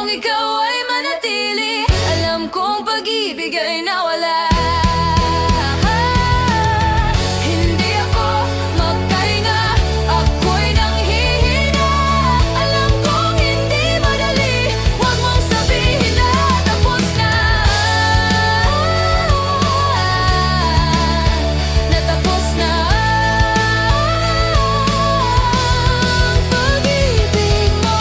kung ikaw ay manatili. Alam kong pag-ibig ay nawala. Hindi ako magpahinga, ako'y nanghihina. Alam kong hindi madali, huwag mong sabihin na tapos na. Natapos na ang pag-ibig mo.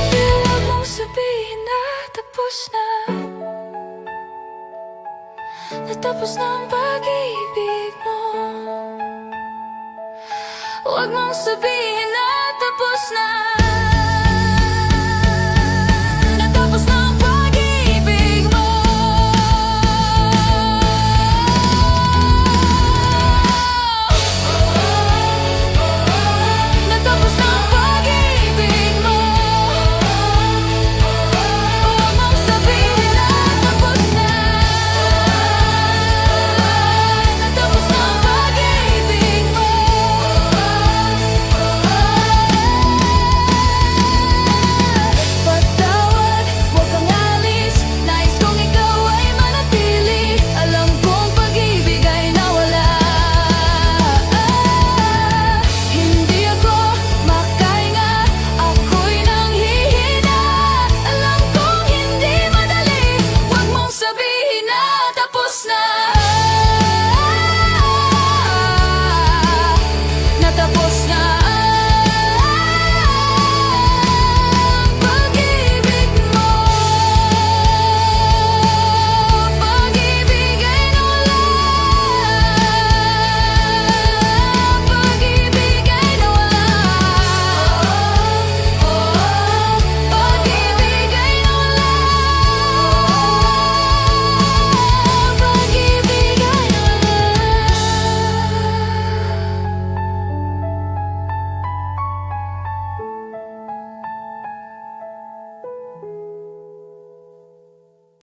Huwag mong sabihin na tapos na. Natapos na ang pag-ibig mo. Huwag mong sabihin na tapos na.